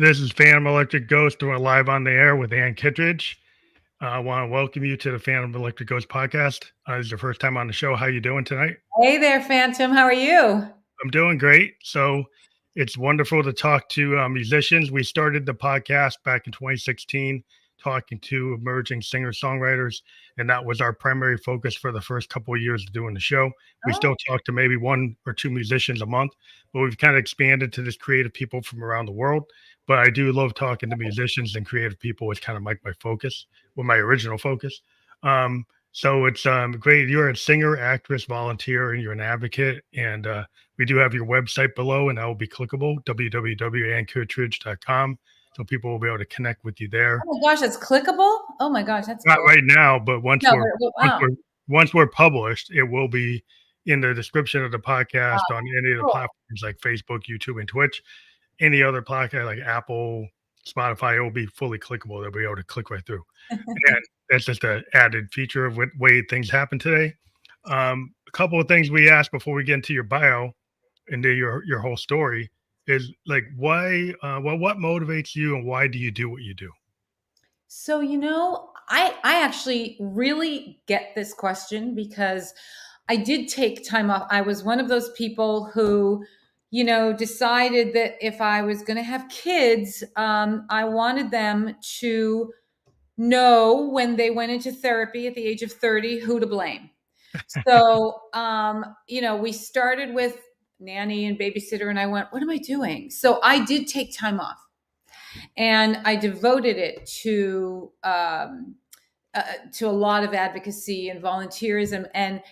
This is Phantom Electric Ghost doing live on the air with Ann Kittredge. I want to welcome you to the Phantom Electric Ghost podcast. This is your first time on the show. How you doing tonight? Hey there, Phantom. How are you? I'm doing great. So it's wonderful to talk to musicians. We started the podcast back in 2016, talking to emerging singer-songwriters, and that was our primary focus for the first couple of years of doing the show. We still talk to maybe one or two musicians a month, but we've kind of expanded to this creative people from around the world. But I do love talking to musicians and creative people. It's kind of like my focus, well, my original focus. So it's great. You're a singer, actress, volunteer, and you're an advocate. And we do have your website below, and that will be clickable, www.ankittredge.com. So people will be able to connect with you there. Oh my gosh, that's clickable? Oh my gosh, that's Not cool. right now, but once No, we're once we're published, it will be in the description of the podcast on any of the platforms like Facebook, YouTube, and Twitch. Any other podcast like Apple, Spotify, it will be fully clickable. They'll be able to click right through. And that's just an added feature of what way things happen today. A couple of things we asked before we get into your bio and your whole story is like why what motivates you and why do you do what you do? So, I actually really get this question because I did take time off. I was one of those people who, decided that if I was going to have kids, I wanted them to know when they went into therapy at the age of 30 who to blame. So, we started with nanny and babysitter, and I went, what am I doing? So I did take time off, and I devoted it to a lot of advocacy and volunteerism. And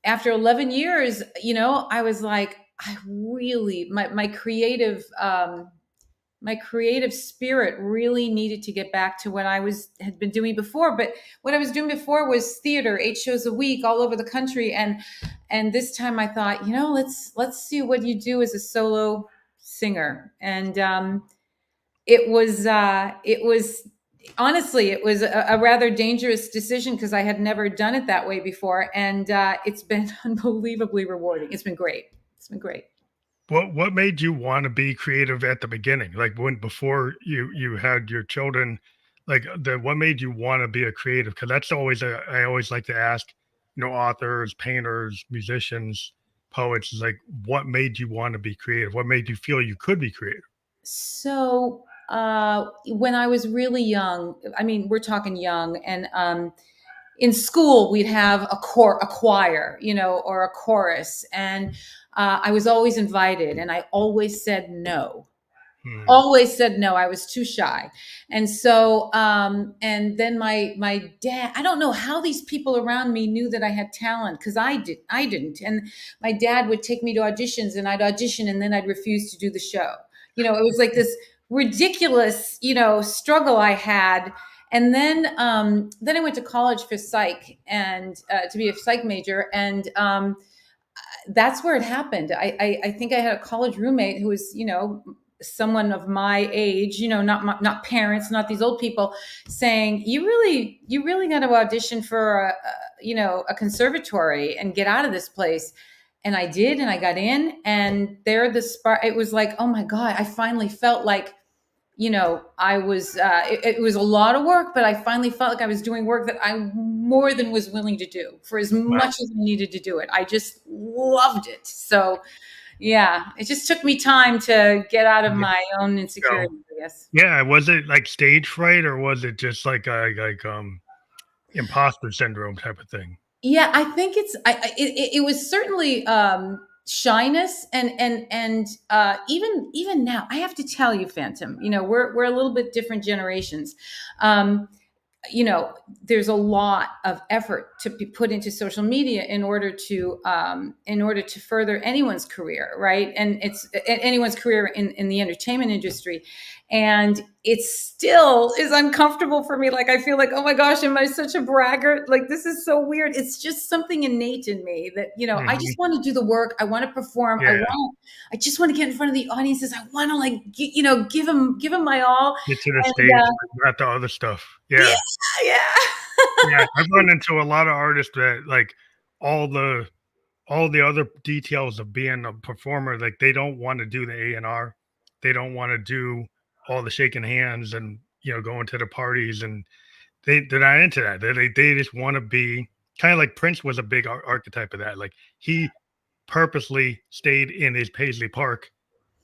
after 11 years, I was like, I really my creative spirit really needed to get back to what had been doing before. But what I was doing before was theater, 8 shows a week all over the country. And this time I thought, let's see what you do as a solo singer. And it was honestly, it was a rather dangerous decision because I had never done it that way before. And it's been unbelievably rewarding. It's been great. It's been great. What made you want to be creative at the beginning? Like before you had your children, like what made you want to be a creative? Because that's always I always like to ask, authors, painters, musicians, poets, is like what made you want to be creative? What made you feel you could be creative? So when I was really young, I mean, we're talking young, and in school we'd have a choir, or a chorus, and I was always invited, and I always said no. Always said no. I was too shy. And so, and then my dad, I don't know how these people around me knew that I had talent, because I didn't. And my dad would take me to auditions, and I'd audition, and then I'd refuse to do the show. It was like this ridiculous, struggle I had. And then I went to college for psych, and to be a psych major. And that's where it happened. I think I had a college roommate who was, someone of my age, not parents, not these old people, saying, you really got to audition for a conservatory and get out of this place. And I did, and I got in, and it was like, oh my God, I finally felt like, I was, it was a lot of work, but I finally felt like I was doing work that I more than was willing to do for as much as I needed to do it. I just loved it. So yeah, it just took me time to get out of my own insecurities, I guess. Yeah. Was it like stage fright, or was it just like imposter syndrome type of thing? Yeah, I think it was certainly shyness, and even now, I have to tell you, Phantom, we're a little bit different generations. There's a lot of effort to be put into social media in order to further anyone's career, right? And it's anyone's career in the entertainment industry. And it still is uncomfortable for me. Like, I feel like, oh my gosh, am I such a braggart? Like, this is so weird. It's just something innate in me that, I just want to do the work. I want to perform. Yeah. I just want to get in front of the audiences. I want to give them my all. Get to the stage, not the other stuff. Yeah. Yeah. Yeah. I've run into a lot of artists that like all the other details of being a performer, like they don't want to do the A&R. They don't want to do all the shaking hands and, going to the parties, and they're not into that. They just want to be kind of like Prince was a big archetype of that. Like he purposely stayed in his Paisley Park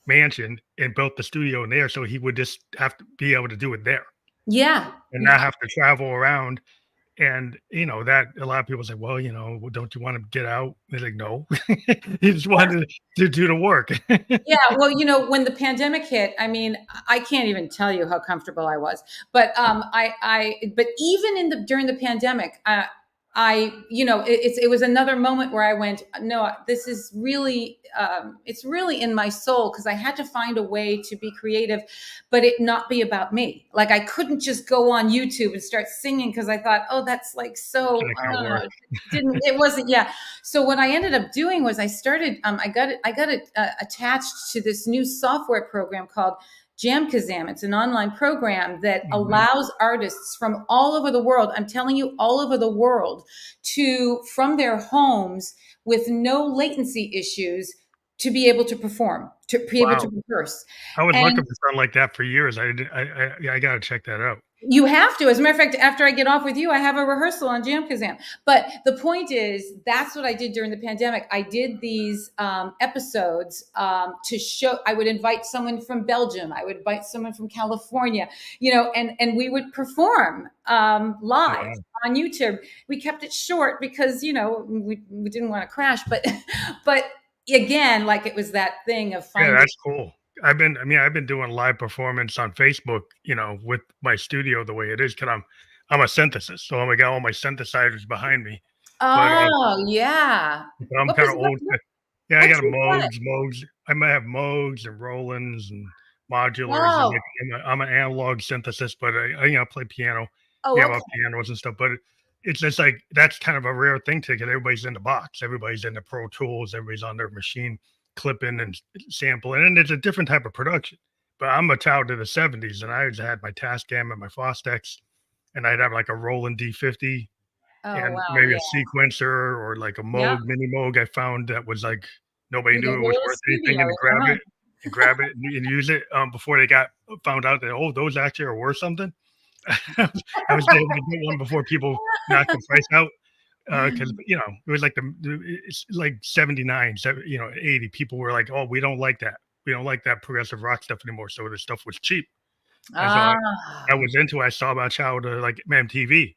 mansion and built the studio in there so he would just have to be able to do it there Yeah. and not have to travel around. And that a lot of people say, well, "Well, don't you want to get out?" They're like, no. He just wanted to do the work. Yeah, well, when the pandemic hit, I mean, I can't even tell you how comfortable I was. But but even during the pandemic, it was another moment where I went, no, this is really, it's really in my soul, because I had to find a way to be creative, but it not be about me. Like I couldn't just go on YouTube and start singing because I thought, oh, that's like so. It wasn't. Yeah. So what I ended up doing was I started. I got it attached to this new software program called Jamkazam. It's an online program that allows artists from all over the world, I'm telling you, all over the world, from their homes with no latency issues, to be able to perform, to be able to rehearse. I was looking for something like that for years. I got to check that out. You have to. As a matter of fact, after I get off with you, I have a rehearsal on Jamkazam. But the point is, that's what I did during the pandemic. I did these episodes to show. I would invite someone from Belgium. I would invite someone from California. And we would perform live on YouTube. We kept it short because we didn't want to crash. But again, like it was that thing of finding. Yeah, that's cool. I've been doing live performance on Facebook, with my studio the way it is, because I'm a synthesist, so I got all my synthesizers behind me. Yeah. I'm kind of old. Yeah, I got a Moogs. I might have Moogs and Rolands and modulars. And I'm an analog synthesist, but I play piano. About pianos and stuff. But it's just like that's kind of a rare thing because everybody's in the box, everybody's in the Pro Tools, everybody's on their machine, clipping and sampling, and it's a different type of production. But I'm a child of the 70s, and I always had my Tascam and my Fostex, and I'd have like a Roland D50 maybe a sequencer or like a Moog, mini Moog I found that was like nobody knew it was worth anything, and grab it and use it before they got found out that, those actually are worth something. I was able to get one before people knocked the price out. Because it was like it's like 79, 80. People were like, "Oh, we don't like that. We don't like that progressive rock stuff anymore." So the stuff was cheap. And so I was into. I saw about childhood like MTV,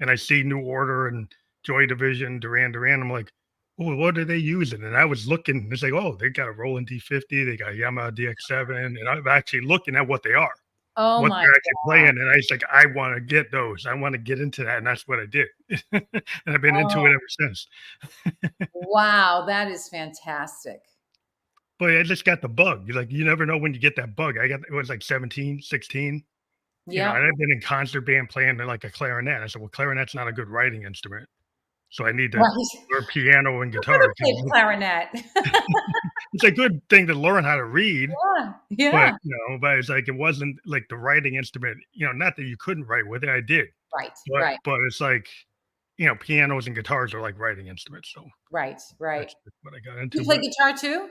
and I see New Order and Joy Division, Duran Duran. I'm like, "Oh, what are they using?" And I was looking. It's like, "Oh, they got a Roland D50. They got Yamaha DX7." And I'm actually looking at what they are. What they're actually playing, and I was like, I want to get those. I want to get into that, and that's what I did. And I've been into it ever since. Wow, that is fantastic. But I just got the bug. Like, you never know when you get that bug. It was like 17, 16. Yeah. And I've been in concert band playing like a clarinet. I said, well, clarinet's not a good writing instrument. So I need to learn piano and guitar. Clarinet. It's a good thing to learn how to read. Yeah. But it's like it wasn't like the writing instrument. Not that you couldn't write with it. I did. Right. But it's like, pianos and guitars are like writing instruments. So right. That's what I got into. You play guitar too?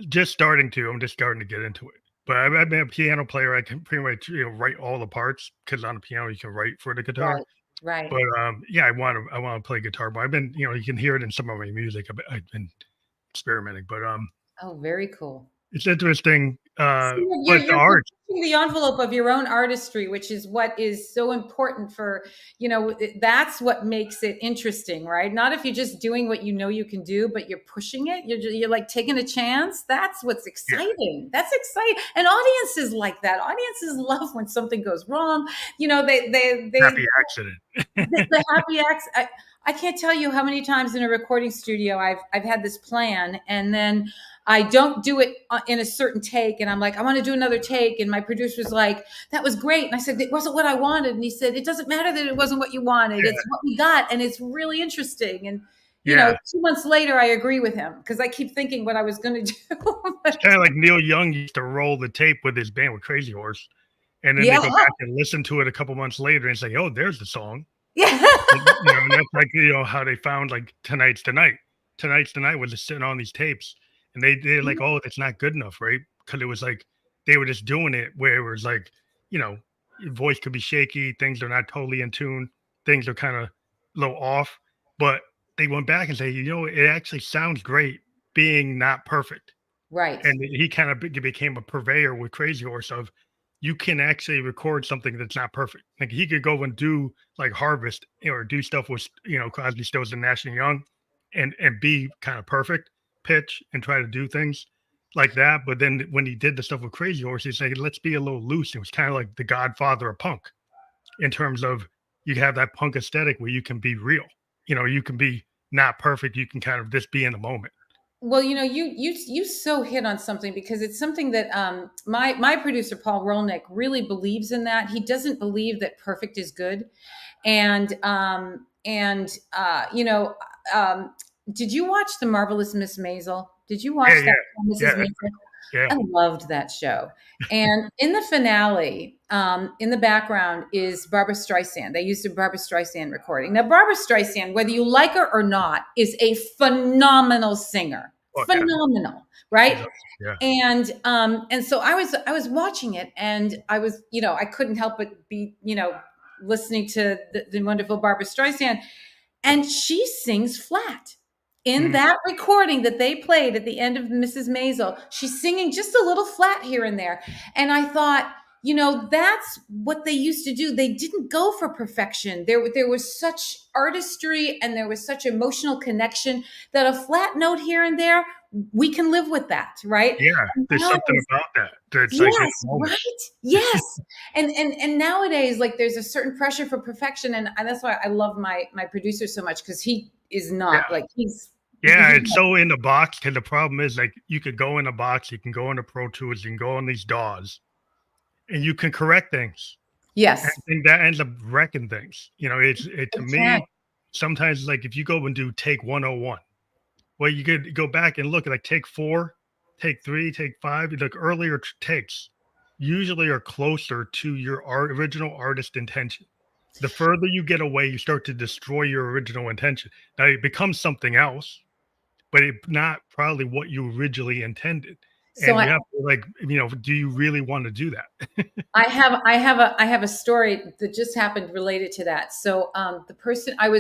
Just starting to. I'm just starting to get into it. But I've been a piano player. I can pretty much write all the parts because on the piano you can write for the guitar. Right. But I want to play guitar. But I've been you can hear it in some of my music. I've been experimenting. But very cool. It's interesting. But the art, the envelope of your own artistry, which is what is so important for, that's what makes it interesting, right? Not if you're just doing what you can do, but you're pushing it. You're like taking a chance. That's what's exciting. Yeah. That's exciting. And audiences like that. Audiences love when something goes wrong. They happy accident. the happy accident. I can't tell you how many times in a recording studio I've had this plan, and then I don't do it in a certain take, and I'm like, I want to do another take, and my producer's like, that was great, and I said, it wasn't what I wanted, and he said, it doesn't matter that it wasn't what you wanted, it's what we got, and it's really interesting. And 2 months later, I agree with him because I keep thinking what I was going to do. It's kind of like Neil Young used to roll the tape with his band with Crazy Horse, and then they go back and listen to it a couple months later, and it's like, oh, there's the song. Yeah. And that's like how they found like Tonight's the Night. Tonight's the Night was just sitting on these tapes, and they're like, oh, it's not good enough, right? Because it was like they were just doing it where it was like, your voice could be shaky, things are not totally in tune, things are kind of a little off, but they went back and said, it actually sounds great being not perfect. Right. And he kind of became a purveyor with Crazy Horse of you can actually record something that's not perfect. Like he could go and do like Harvest or do stuff with Crosby, Stills and Nash and Young, and be kind of perfect pitch and try to do things like that. But then when he did the stuff with Crazy Horse, he's like, let's be a little loose. It was kind of like the Godfather of punk in terms of you have that punk aesthetic where you can be real. You can be not perfect. You can kind of just be in the moment. Well, you so hit on something, because it's something that my producer Paul Rolnick really believes in. That he doesn't believe that perfect is good, and did you watch The Marvelous Miss Maisel? Did you watch that, Mrs. Maisel? Yeah. I loved that show. And in the finale, in the background is Barbra Streisand. They used a Barbra Streisand recording. Now, Barbra Streisand, whether you like her or not, is a phenomenal singer. Phenomenal, right? Yeah. And so I was watching it, and I was, I couldn't help but be, listening to the wonderful Barbra Streisand, and she sings flat. In that recording that they played at the end of Mrs. Maisel, she's singing just a little flat here and there. And I thought, that's what they used to do. They didn't go for perfection. There was such artistry and there was such emotional connection that a flat note here and there, we can live with that, right? Yeah, there's something about that. That's yes, right? Yes. And nowadays, like, there's a certain pressure for perfection. And that's why I love my producer so much, because he is not like he's. Yeah, it's so in the box, because the problem is, like, you could go in a box, you can go into Pro Tools, you can go on these DAWs, and you can correct things. Yes. And that ends up wrecking things. To me, sometimes, like, if you go and do take 101, well, you could go back and look at, like, take 4, take 3, take 5, like earlier takes usually are closer to your original artist intention. The further you get away, you start to destroy your original intention. Now it becomes something else, but it's not probably what you originally intended. So and you have to, like, do you really want to do that? I have a story that just happened related to that. So the person I'm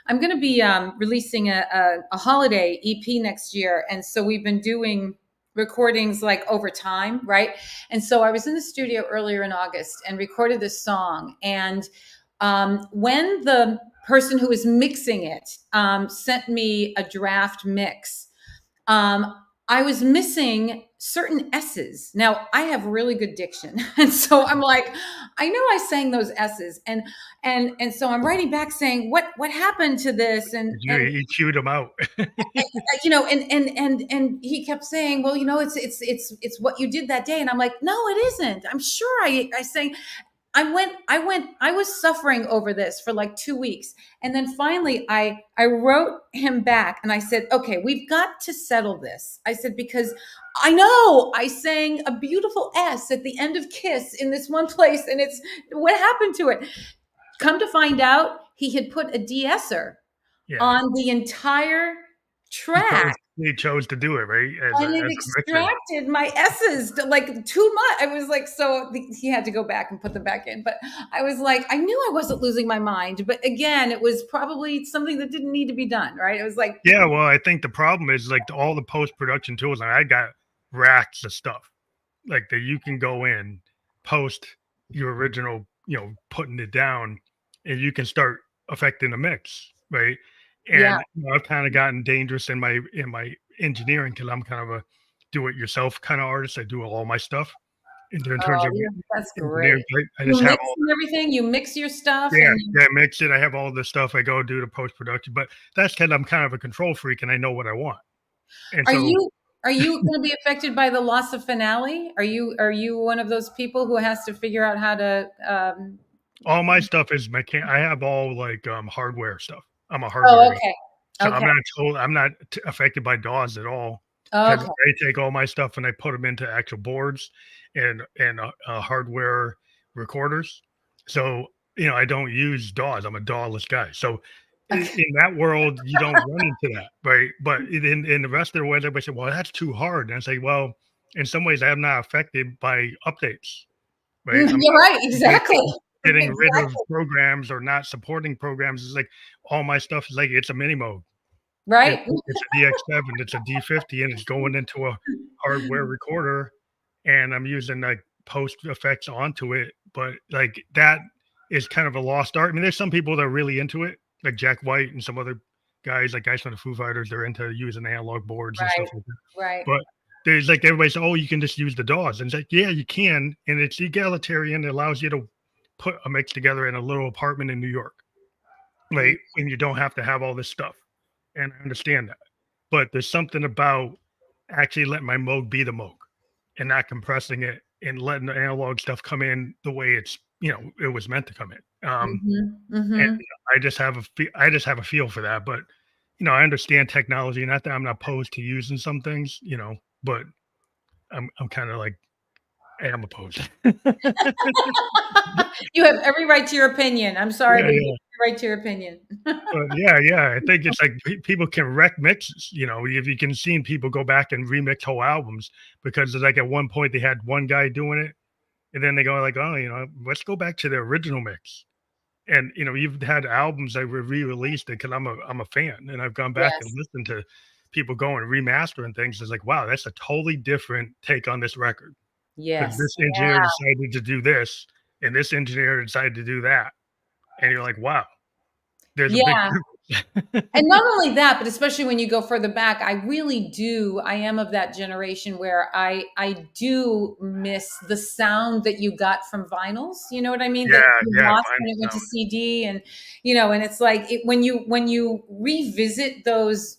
going to be releasing a holiday EP next year, and so we've been doing recordings like over time, right? And so I was in the studio earlier in August and recorded this song, and when the person who was mixing it sent me a draft mix, I was missing certain S's. Now, I have really good diction. And so I'm like, I know I sang those S's. And so I'm writing back saying, what happened to this? And you chewed them out. And he kept saying, well, it's what you did that day. And I'm like, no, it isn't. I'm sure I sang. I was suffering over this for like 2 weeks. And then finally I wrote him back and I said, okay, we've got to settle this. I said, because I know I sang a beautiful S at the end of Kiss in this one place, and it's what happened to it. Come to find out, he had put a de-esser on the entire track. He chose to do it, right? And it extracted my S's to like too much. I was like, so he had to go back and put them back in. But I was like, I knew I wasn't losing my mind. But again, it was probably something that didn't need to be done, right? It was like, yeah, well, I think the problem is, like, all the post-production tools, and I got racks of stuff like that you can go in, post your original, putting it down, and you can start affecting the mix, right? And I've kind of gotten dangerous in my engineering, because I'm kind of a do-it-yourself kind of artist. I do all my stuff in terms of that's great. I just have everything. You mix your stuff. Yeah, I mix it. I have all the stuff. I go do the post-production, but that's because I'm kind of a control freak and I know what I want. And are you going to be affected by the loss of finale? Are you one of those people who has to figure out how to? All my stuff is I have all like hardware stuff. I'm a hardware. Oh, okay. So I'm not affected by DAWs at all. Okay. I take all my stuff and I put them into actual boards and hardware recorders. So I don't use DAWs. I'm a DAW-less guy. So in that world, you don't run into that, right? But in the rest of the world, everybody said, "Well, that's too hard." And I say, "Well, in some ways I'm not affected by updates, right? I'm You're right. Exactly. getting rid of Exactly. programs or not supporting programs. It's like all my stuff is like it's a mini mode. Right. It's a DX7, it's a D50, and it's going into a hardware recorder, and I'm using, like, post effects onto it, but, like, that is kind of a lost art. I mean, there's some people that are really into it, like Jack White and some other guys from the Foo Fighters, they're into using analog boards and stuff Right. like that, Right. but there's, like, everybody's, "Oh, you can just use the DAWs," and it's like, "Yeah, you can, and it's egalitarian, it allows you to put a mix together in a little apartment in New York, Mm. right? And you don't have to have all this stuff," and I understand that. But there's something about actually letting my Moog be the Moog and not compressing it and letting the analog stuff come in the way it was meant to come in. Mhm. And Mhm. I just have a feel for that. But I understand technology. Not that I'm not opposed to using some things, but I'm kind of like I am opposed. You have every right to your opinion. I'm sorry, Yeah, but you yeah. have every right to your opinion. But yeah, yeah, I think it's like people can wreck mixes. If you can see people go back and remix whole albums because it's like at one point they had one guy doing it, and then they go like, oh, let's go back to the original mix. And you've had albums that were re-released because I'm a fan, and I've gone back and Yes. listened to people going and remastering things. It's like, wow, that's a totally different take on this record because Yes. this engineer decided to do this, and this engineer decided to do that, and you're like, wow, there's a big Yeah. difference. And not only that, but especially when you go further back, I am of that generation where I do miss the sound that you got from vinyls. You know what I mean? That Yeah, you yeah, lost when vinyl it went to sound. CD, and and it's like when you revisit those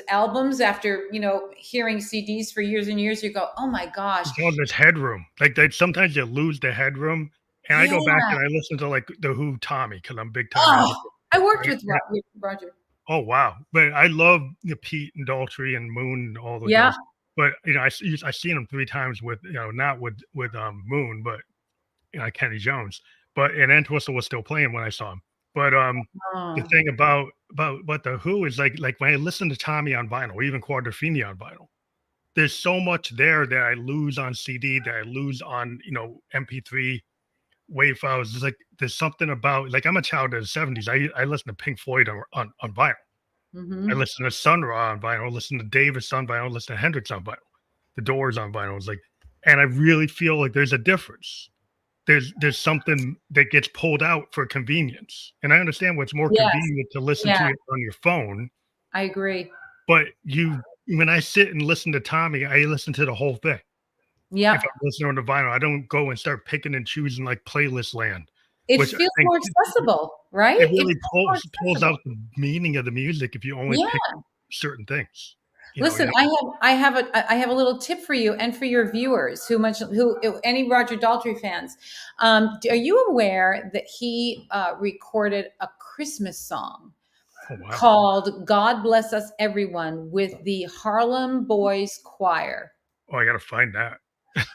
albums after, hearing CDs for years and years, you go, "Oh my gosh." It's all this headroom. Like, they sometimes you lose the headroom, and I Yeah. go back and I listen to, like, The Who Tommy because 'cause I'm big Tommy Oh, Aldridge, I worked right? with Roger. Oh, wow. But I love the Pete and Daltrey and Moon and all the Yeah. guys. But, I seen them 3 times with, not with Moon, but, Kenny Jones. But and Entwistle was still playing when I saw him. But, the Oh. thing about The Who is, like, when I listen to Tommy on vinyl, or even Quadrophenia on vinyl, there's so much there that I lose on CD, that I lose on, MP3 wave files. It's like, there's something about, like, I'm a child of the '70s. I listen to Pink Floyd on vinyl. I Mhm. listen to Sun Ra on vinyl, listen to Davis on vinyl, listen to Hendrix on vinyl, The Doors on vinyl. It's like, and I really feel like there's a difference. There's something that gets pulled out for convenience, and I understand what's more Yes. convenient to listen to Yeah, it on your phone. I agree. But when I sit and listen to Tommy, I listen to the whole thing. If Yep. I'm listening on the vinyl, I don't go and start picking and choosing like playlist land, It which I feels think more accessible, right? it It really feels more pulls accessible. out the meaning of the music if you only Yeah. pick certain things. You Listen, know. I have a little tip for you and for your viewers who any Roger Daltrey fans. Are you aware that he recorded a Christmas song Oh wow. called "God Bless Us Everyone" with the Harlem Boys Choir? Oh, I gotta find that.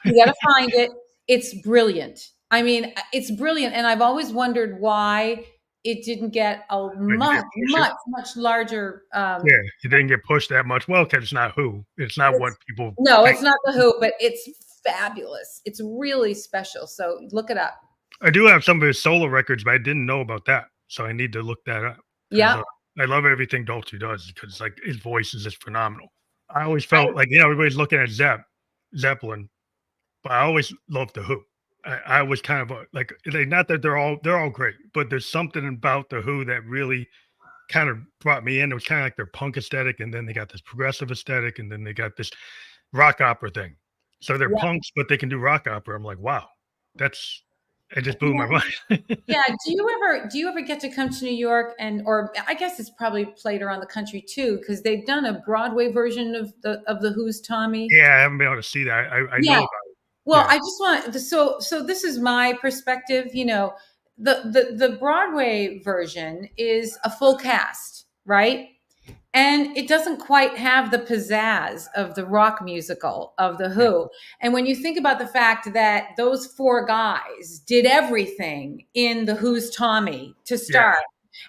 You got to find it. It's brilliant. I mean, it's brilliant, and I've always wondered why it didn't get a But you much, didn't push it. much, much larger. Yeah, it didn't get pushed that much. Well, because it's not Who. It's not what It's people no, think. it's not the Who, but it's fabulous. It's really special. So look it up. I do have some of his solo records, but I didn't know about that, so I need to look that up because Yeah, I love everything Dolce does because like his voice is just phenomenal. I always I, felt like everybody's looking at Zeppelin, but I always loved the Who. I was kind of like not that they're all great, but there's something about the Who that really kind of brought me in. It was kind of like their punk aesthetic, and then they got this progressive aesthetic, and then they got this rock opera thing. So they're yeah, punks, but they can do rock opera. I'm like, wow, that's it just blew my yeah. mind. Yeah. Do you ever get to come to New York, or I guess it's probably played around the country too, because they've done a Broadway version of the Who's Tommy. Yeah, I haven't been able to see that. I know Yeah. about it. Well, Yeah, I just want so this is my perspective. The Broadway version is a full cast, right? And it doesn't quite have the pizzazz of the rock musical of The yeah, Who. And when you think about the fact that those four guys did everything in The Who's Tommy to yeah. start,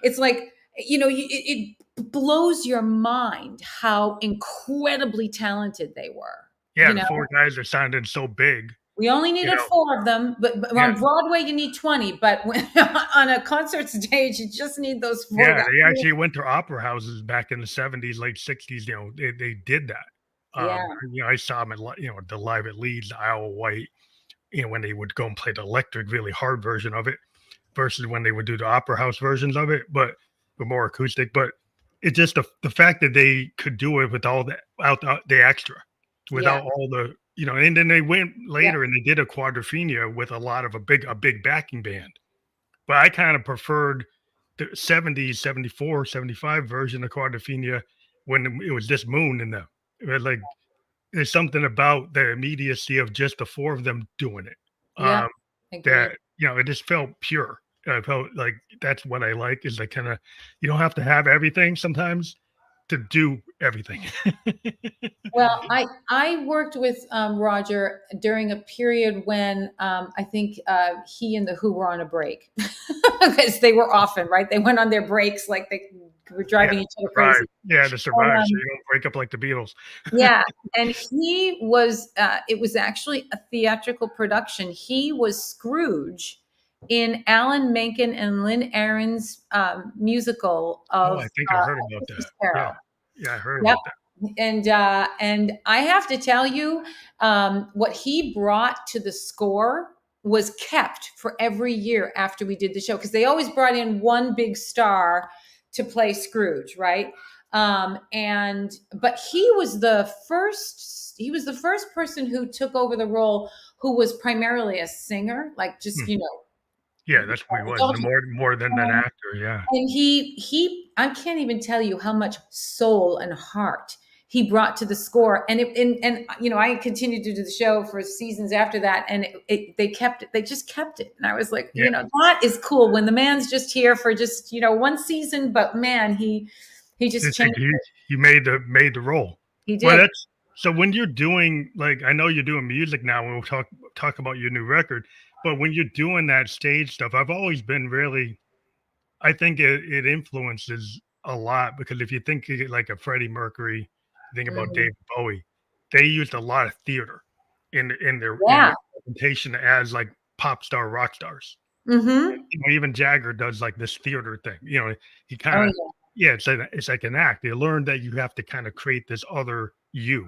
it's like, it blows your mind how incredibly talented they were. Yeah, the 4 guys are sounding so big, We only you needed know? 4 of them, but Yeah. on Broadway, you need 20, but when on a concert stage, you just need those 4 Yeah, guys. they actually went to opera houses back in the '70s, late '60s, they did that. Yeah, I saw them at the Live at Leeds, Isle of Wight, when they would go and play the electric, really hard version of it versus when they would do the opera house versions of it, but more acoustic. But it's just the fact that they could do it with all the extra, yeah, without all and then they went yeah, later and they did a quadrophenia with a lot of a big backing band. But I kind of preferred the '70s, '74, '75 version of quadrophenia when it was just Moon and them. It was like there's something about the immediacy of just the 4 of them doing it. yeah, Um, agreed. that it just felt pure. I felt like that's what I like is like kind of you don't have to have everything sometimes to do everything. Well, I worked with Roger during a period when I think he and the Who were on a break because they were often right. They went on their breaks like they were Yeah, driving each other survive. crazy. Yeah, to And, survive, so you don't break up like the Beatles. yeah, and he was. It was actually a theatrical production. He was Scrooge in Alan Menken and Lynn Aron's musical Oh, of I think I heard A about that. Christmas Yeah, Carol. yeah, I heard Yep. about that. And I have to tell you, what he brought to the score was kept for every year after we did the show because they always brought in one big star to play Scrooge, right? And but he was the first. He was the first person who took over the role who was primarily a singer, like just Hmm. Yeah, that's what he was. The more than an and actor. Yeah, I can't even tell you how much soul and heart he brought to the score. And I continued to do the show for seasons after that, and they just kept it. And I was like, yeah. that is cool when the man's just here for just one season, but man, he just It's like changed it. he made the role. He Well, did. that's so when you're doing like I know you're doing music now, and we'll talk about your new record. But when you're doing that stage stuff, I've always been really I think it influences a lot because if you think of it like a Freddie Mercury, think about Mhm. David Bowie, they used a lot of theater in their Yeah. presentation as like pop star rock stars. Hmm. Even Jagger does like this theater thing. He kind Oh of yeah. yeah, it's like an act. You learn that you have to kind of create this other you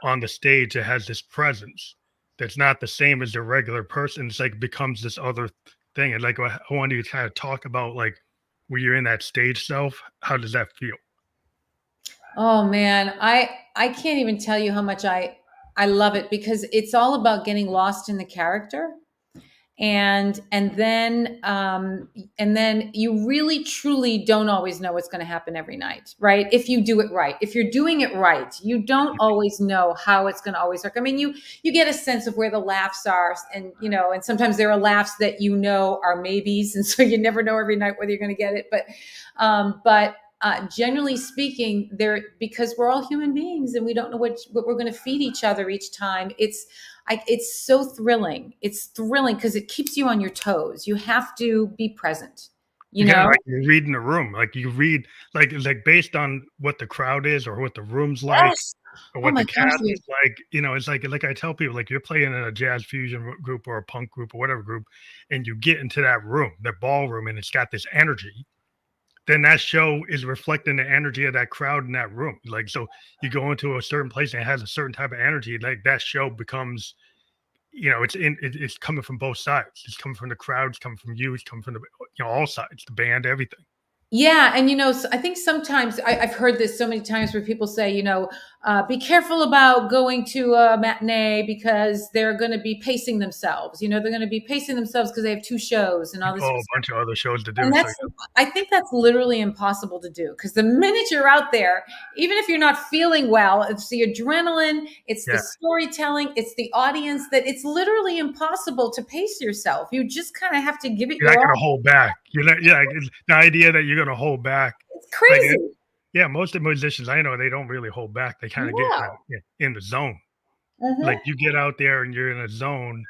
on the stage that has this presence that's not the same as the regular person. It's like becomes this other thing. And like I want you to kind of talk about like when you're in that stage self, how does that feel? Oh man, I can't even tell you how much I love it because it's all about getting lost in the character and then you really truly don't always know what's going to happen every night, right? If you do it right, if you're doing it right, you don't always know how it's going to always work. I mean, you get a sense of where the laughs are, and sometimes there are laughs that are maybes, and so you never know every night whether you're going to get it. But generally speaking, there because we're all human beings and we don't know what we're going to feed each other each time. It's so thrilling. It's thrilling because it keeps you on your toes. You have to be present, you You kind of know? like you're reading the room, like you read like it's like based on what the crowd is or what the room's like Yes. or Oh what my the gosh. cast is like. It's like I tell people, like you're playing in a jazz fusion group or a punk group or whatever group, and you get into that room, the ballroom, and it's got this energy. Then that show is reflecting the energy of that crowd in that room. Like so, you go into a certain place and it has a certain type of energy. Like that show becomes, it's coming from both sides. It's coming from the crowd. It's coming from you. It's coming from all sides, the band, everything. Yeah, and I think sometimes I've heard this so many times where people say, be careful about going to a matinee because they're going to be pacing themselves. They're going to be pacing themselves because they have 2 shows and all this Oh, sort of a stuff. bunch of other shows to do. And So I think that's literally impossible to do because the minute you're out there, even if you're not feeling well, it's the adrenaline, it's the yeah, storytelling, it's the audience that it's literally impossible to pace yourself. You just kind of have to give it you're your not gonna all. hold back. You're not. Yeah, it's the idea that you're gonna hold back. It's Like, crazy. yeah, most of the musicians I know they don't really hold back. They kind of get No. in the zone. Like Hmm. you get out there and you're in a zone,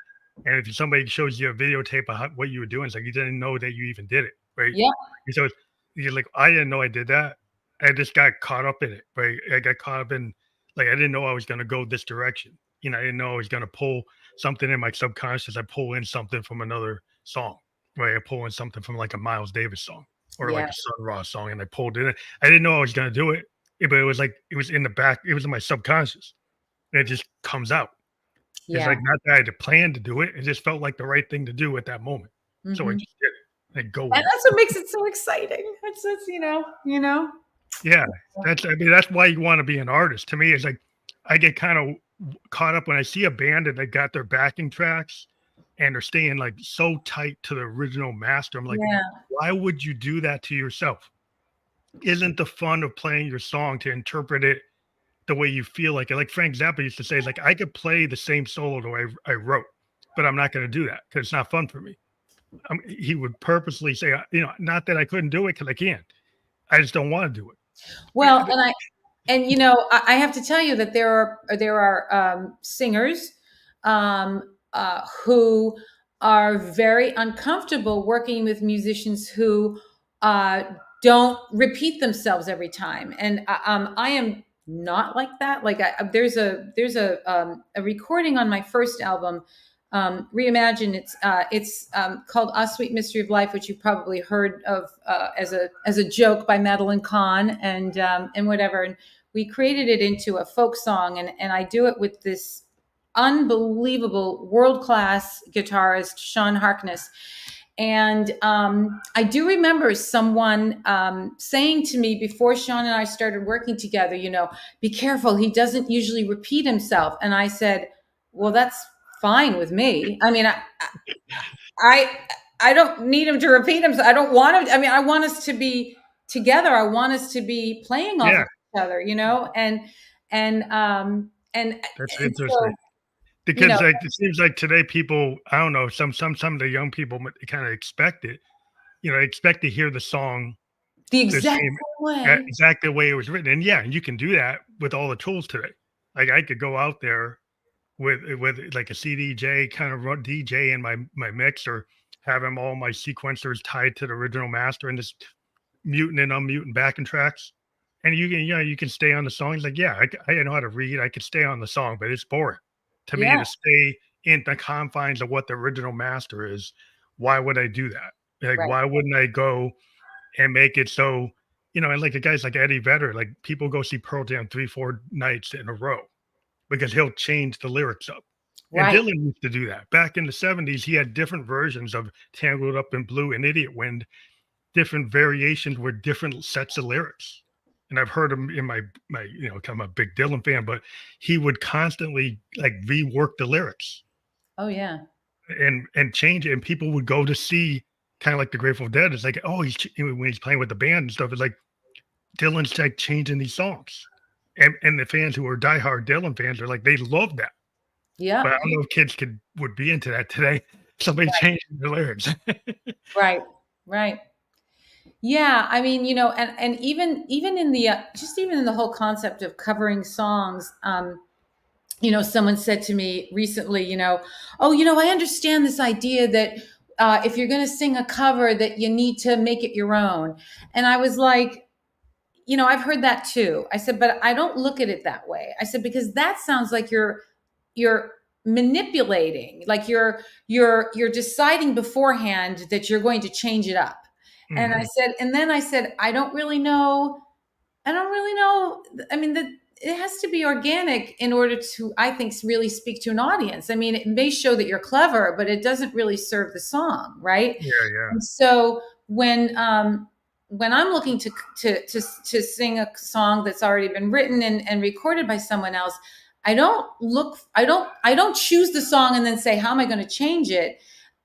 and if somebody shows you a videotape of what you were doing, it's like you didn't know that you even did it, right? Yep. And so you're like, I didn't know I did that. I just got caught up in it, right? I got caught up in Like I didn't know I was going to go this direction. You know, I didn't know I was going to pull something in my subconscious. I pull in something from another song, right? I pull in something from like a Miles Davis song or Yeah. like a Sun Ra song, and I pulled it in. I didn't know I was going to do it, but it was like it was in the back. It was in my subconscious, and it just comes out. It's Yeah. like not that I had a plan to do it. It just felt like the right thing to do at that moment. So I Hmm. just did it. I go And with it. that's what makes it so exciting. It's Yeah, I mean, that's why you want to be an artist. To me, it's like I get kind of caught up when I see a band and they got their backing tracks and they're staying like so tight to the original master. I'm like, Yeah. why would you do that to yourself? Isn't the fun of playing your song to interpret it the way you feel like it? Like Frank Zappa used to say, like I could play the same solo the way I wrote, but I'm not going to do that because it's not fun for me. He would purposely say, not that I couldn't do it because I can't. I just don't want to do Well, it. I have to tell you that there are singers who are very uncomfortable working with musicians who uh, don't repeat themselves every time, and I am not like that. Like there's a recording on my first album, Reimagine. It's called "A Sweet Mystery of Life," which you probably heard of as a joke by Madeline Kahn and whatever. And we created it into a folk song, and I do it with this unbelievable world class guitarist Sean Harkness. And I do remember someone saying to me before Sean and I started working together, be careful, he doesn't usually repeat himself. And I said, well, that's fine with me. I mean, I I don't need him to repeat himself. I don't want him. I mean, I want us to be together. I want us to be playing off of Yeah, each other, and that's and so interesting. you know Because like it seems like today people, I don't know, some of the young people kind of expect it. Expect to hear the song the the exact same same way. exactly the way it was written. And yeah, you can do that with all the tools today. Like I could go out there with like a CDJ kind of run DJ in my mix or having all my sequencers tied to the original master and just muting and unmuting backing tracks. And you can stay on the song. It's like, yeah, I know how to read. I could stay on the song, but it's boring to me Yeah, to stay in the confines of what the original master is. Why would I do that? Like, right. why wouldn't I go and make it so, and like the guys like Eddie Vedder, like people go see Pearl Jam 3, 4 nights in a row because he'll change the lyrics up. And Right. Dylan used to do that. Back in the 70s, he had different versions of Tangled Up in Blue and Idiot Wind, different variations with different sets of lyrics. And I've heard him in my I'm a big Dylan fan, but he would constantly like rework the lyrics Oh yeah. and change it. And people would go to see kind of like the Grateful Dead. It's like, oh, when he's playing with the band and stuff, it's like Dylan's like changing these songs. And the fans who are diehard Dylan fans are like, they love that. Yeah. But I don't know if kids would be into that today. Somebody changing the lyrics. Right. Right. Yeah, I mean, and even in the just even in the whole concept of covering songs, someone said to me recently, oh, I understand this idea that if you're going to sing a cover, that you need to make it your own. And I was like, I've heard that too. I said, but I don't look at it that way. I said, because that sounds like you're manipulating, like you're deciding beforehand that you're going to change it up. And Mhm. then I said, I don't really know. I don't really know. I mean, it has to be organic in order to, I think, really speak to an audience. I mean, it may show that you're clever, but it doesn't really serve the song, right? Yeah, yeah. And so when I'm looking to sing a song that's already been written and recorded by someone else, I don't choose the song and then say, how am I going to change it?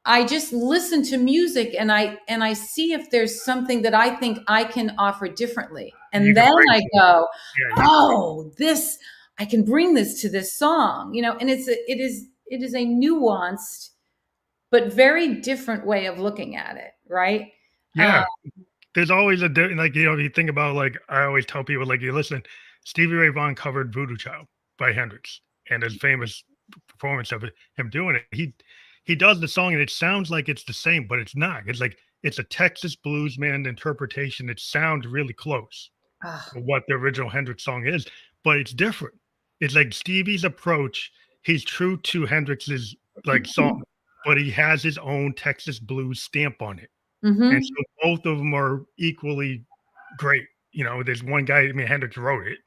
I just listen to music and I see if there's something that I think I can offer differently. You And can then bring I something. go, Yeah, you oh, this, I can bring this to this song, and it is a nuanced but very different way of looking at it, right? Uh, yeah. There's always like, you think about, like, I always tell people, like, you listen, Stevie Ray Vaughan covered Voodoo Child by Hendrix, and his famous performance of it, him doing it. He does the song and it sounds like it's the same, but it's not. It's like it's a Texas bluesman interpretation. It sounds really close ah, to what the original Hendrix song is, but it's different. it's like Stevie's approach. He's true to Hendrix's like song, but he has his own Texas blues stamp on it. And Mm-hmm. so both of them are equally great. You know, there's one guy, I mean, Hendrix wrote it,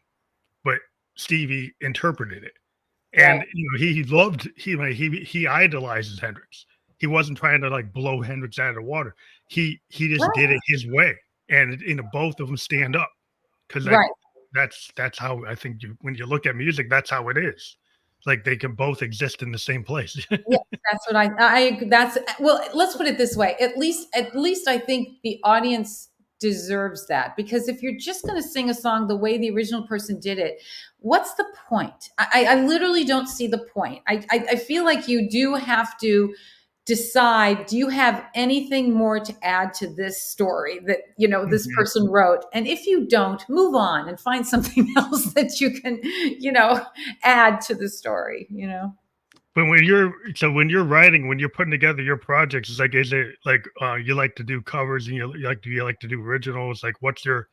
but Stevie interpreted it. Right. And you know, he loved he idolizes Hendrix. He wasn't trying to like blow Hendrix out of the water. He just did Right. it his way. And you know, both of them stand up because like Right. that's how I think you when you look at music, that's how it is. Like they can both exist in the same place. Yes, that's what that's well, let's put it this way. At least I think the audience deserves that, because if you're just going to sing a song the way the original person did it, what's the point? I literally don't see the point. I feel like you do have to decide, do you have anything more to add to this story that, this Mhm. person wrote? And if you don't, move on and find something else that you can, add to the story. But when you're writing, when you're putting together your projects, it's like, is it like you like to do covers and you like to do originals? Like, what's your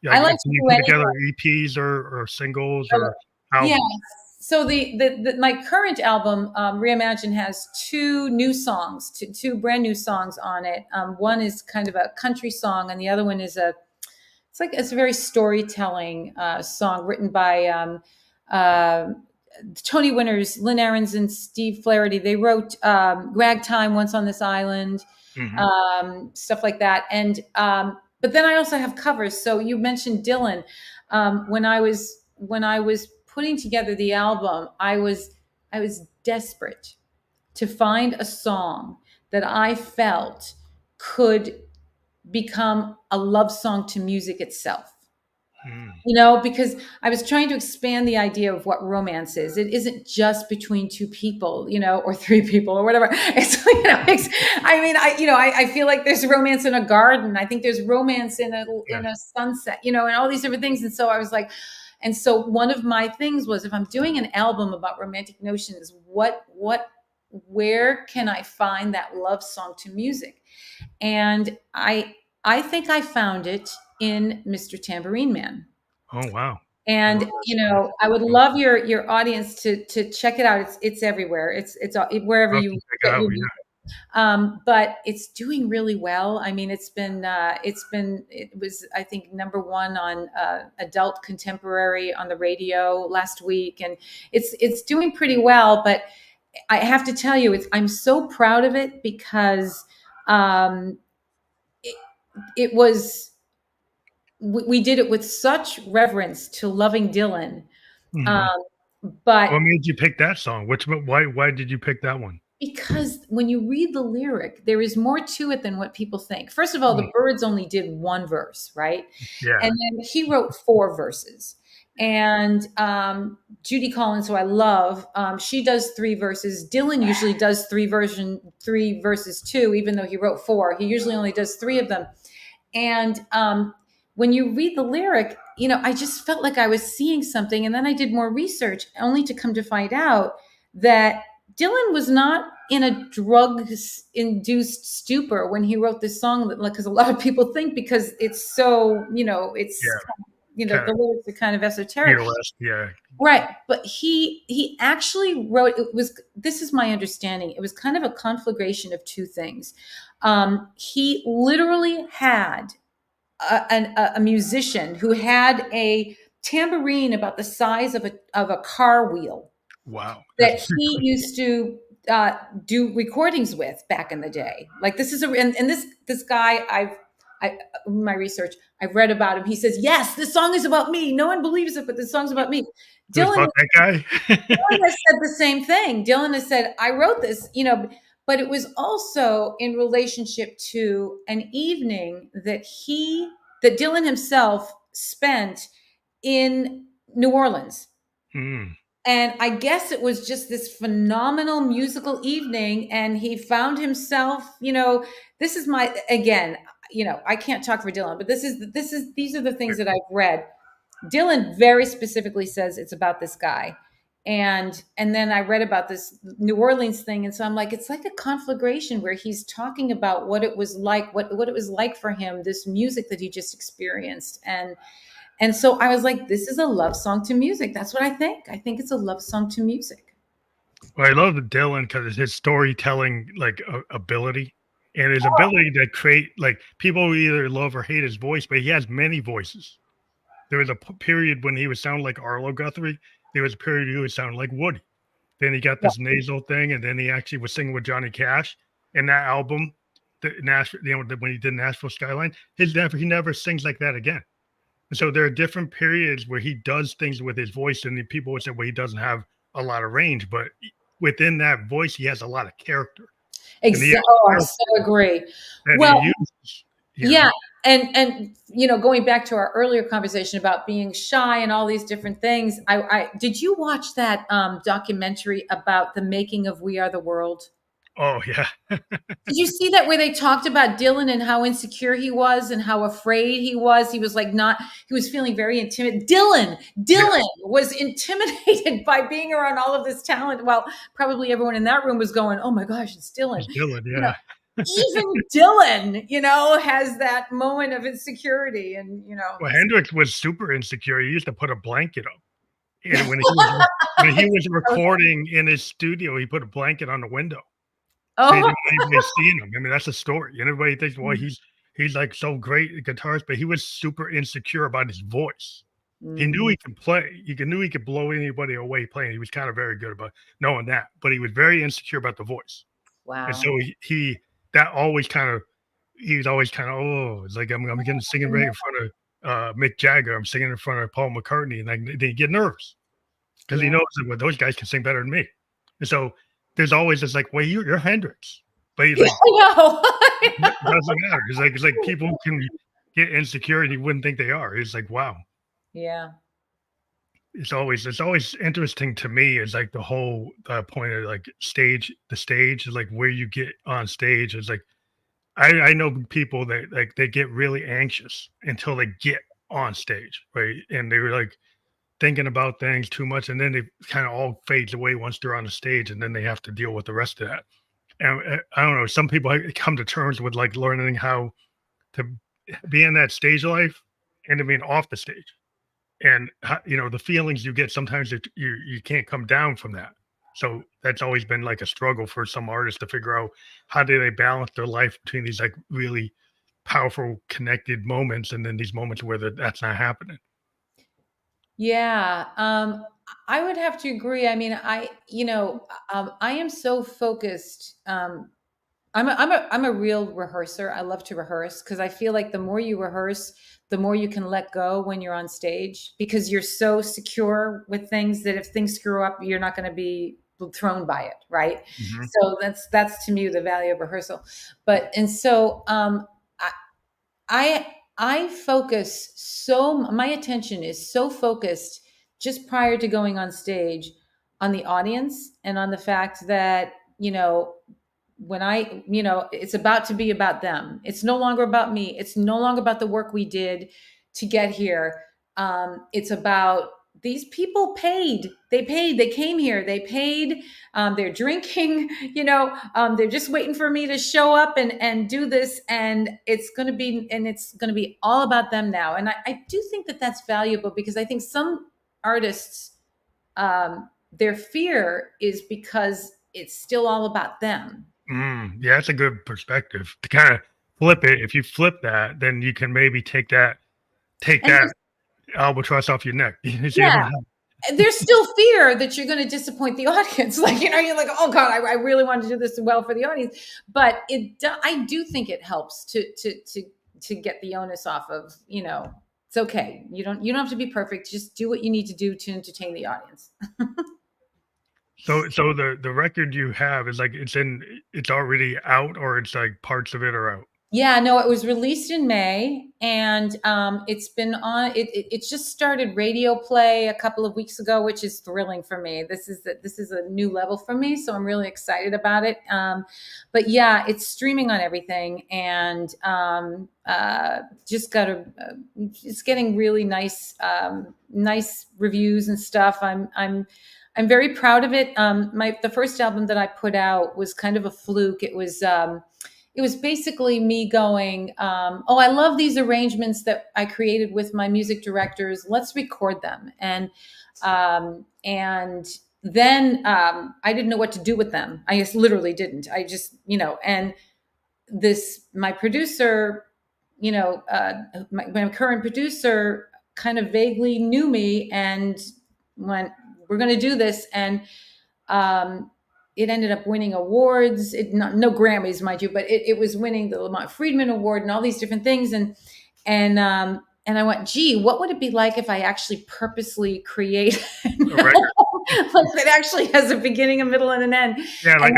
I like? like Can to you do put anything. together EPs or singles Uh, or Yeah. albums? So my current album, Reimagine, has two new songs, two brand new songs on it. One is kind of a country song, and the other one is it's a very storytelling song written by uh, Tony winners Lynn Ahrens and Steve Flaherty. They wrote "Ragtime," "Once on This Island," Hmm. stuff like that. And but then I also have covers. So you mentioned Dylan. When I was putting together the album, I was desperate to find a song that I felt could become a love song to music itself. Mm. Because I was trying to expand the idea of what romance is. It isn't just between two people, or three people or whatever. I mean, I feel like there's romance in a garden. I think there's romance in a Yeah. in a sunset, and all these different things. And so I was like, and so one of my things was, if I'm doing an album about romantic notions, where can I find that love song to music? And I think I found it in Mr. Tambourine Man. Oh wow. I love And that song. I would love your audience to check it out. It's everywhere. It's wherever I'll have to you check it get out. your music. Yeah. But it's doing really well. I mean, it was, I think, number one on adult contemporary on the radio last week, and it's doing pretty well. But I have to tell you, I'm so proud of it, because um, it, it was we did it with such reverence to loving Dylan. Hmm. Um, but What made you pick that song? Why did you pick that one? because when you read the lyric, there is more to it than what people think. First of all, Mm. the Byrds only did one verse, right? Yeah. And then he wrote four verses. And Judy Collins, who I love, she does three verses. Dylan usually does three verses too, even though he wrote four. He usually only does three of them. And when you read the lyric, I just felt like I was seeing something. And then I did more research, only to come to find out that Dylan was not in a drug-induced stupor when he wrote this song. Because a lot of people think, because it's so, it's, Yeah. the Kind of lyrics are kind of esoteric. POS. Yeah. Right. But he actually wrote, this is my understanding, it was kind of a conflagration of two things. He literally had a musician who had a tambourine about the size of a car wheel Wow. That's that he used to do recordings with back in the day. Like, this is and this guy, my research, I've read about him. He says, yes, this song is about me. No one believes it, but this song's about me. it was Dylan about that guy. Dylan has said the same thing. Dylan has said, I wrote this, but it was also in relationship to an evening that Dylan himself spent in New Orleans. Mm. And I guess it was just this phenomenal musical evening. And he found himself, this is again, I can't talk for Dylan, but these are the things that I've read. Dylan very specifically says it's about this guy. And then I read about this New Orleans thing. And so I'm like, it's like a conflagration where he's talking about what it was like, what it was like for him, this music that he just experienced. And so I was like, this is a love song to music. That's what I think. I think it's a love song to music. Well, I love Dylan because his storytelling like ability and his ability to create like people either love or hate his voice, but he has many voices. There was a period when he would sound like Arlo Guthrie. There was a period he would sound like Woody. Then he got Yeah. this nasal thing, and then he actually was singing with Johnny Cash. And that album, the Nashville, when he did Nashville Skyline, he never sings like that again. And so there are different periods where he does things with his voice, and people would say, well, he doesn't have a lot of range, but within that voice, he has a lot of character. Exactly. Oh, I so agree. Well, yeah. And going back to our earlier conversation about being shy and all these different things, I did you watch that documentary about the making of We Are the World? Oh yeah. Did you see that where they talked about Dylan and how insecure he was and how afraid he was? He was like he was feeling very intimidated. Dylan was intimidated by being around all of this talent. While probably everyone in that room was going, "Oh my gosh, it's Dylan." It's Dylan, yeah. Even Dylan, has that moment of insecurity, and Well, Hendrix was super insecure. He used to put a blanket up, and when he was recording in his studio, he put a blanket on the window. So he didn't want anybody seeing him. I mean, that's a story. And everybody thinks, well, he's like so great at guitars, but he was super insecure about his voice. He knew he could play. He knew he could blow anybody away playing. He was kind of very good about knowing that, but he was very insecure about the voice. Wow. And so that always kind of, he was always kind of, oh, it's like I'm getting singing right in front of Mick Jagger. I'm singing in front of Paul McCartney, and they get nervous because he knows that, well, those guys can sing better than me. And so there's always this like, well, you're Hendrix, but he's like, it doesn't matter. It's like people can get insecure and you wouldn't think they are. It's like, wow. Yeah. It's always interesting to me is like the whole point of like the stage is like where you get on stage is like, I know people that like they get really anxious until they get on stage, right? And they were like thinking about things too much, and then it kind of all fades away once they're on the stage, and then they have to deal with the rest of that. And I don't know, some people come to terms with like learning how to be in that stage life and to being off the stage, and the feelings you get sometimes that you can't come down from that. So that's always been like a struggle for some artists to figure out how do they balance their life between these like really powerful connected moments and then these moments where that's not happening. Yeah, I would have to agree. I mean, I am so focused. I'm a real rehearser. I love to rehearse because I feel like the more you rehearse, the more you can let go when you're on stage because you're so secure with things that if things screw up, you're not going to be thrown by it, right? Mm-hmm. So that's to me the value of rehearsal. I focus my attention is so focused just prior to going on stage on the audience and on the fact that, when it's about to be about them. It's no longer about me. It's no longer about the work we did to get here. It's about these people paid. They came here. They paid. They're drinking. They're just waiting for me to show up and do this. And it's going to be all about them now. And I do think that that's valuable because I think some artists, their fear is because it's still all about them. Yeah, that's a good perspective to kind of flip it. If you flip that, then you can maybe take that albatross off your neck. Yeah. There's still fear that you're going to disappoint the audience. Like, you're like, oh God, I really want to do this well for the audience. But I do think it helps to get the onus off of, it's okay. You don't have to be perfect. Just do what you need to do to entertain the audience. So the record you have is like it's already out or it's like parts of it are out? Yeah, no, it was released in May and it's been on it just started radio play a couple of weeks ago, which is thrilling for me. This is a new level for me, so I'm really excited about it. But yeah, it's streaming on everything and it's getting really nice reviews and stuff. I'm very proud of it. The first album that I put out was kind of a fluke. It it was basically me going, oh, I love these arrangements that I created with my music directors. Let's record them. And then I didn't know what to do with them. I just literally didn't. I just, and my producer, my current producer kind of vaguely knew me and went, we're going to do this. And it ended up winning awards. No Grammys, mind you, but it was winning the Lamont Friedman Award and all these different things. And I went, gee, what would it be like if I actually purposely create like that actually has a beginning, a middle, and an end? Yeah, like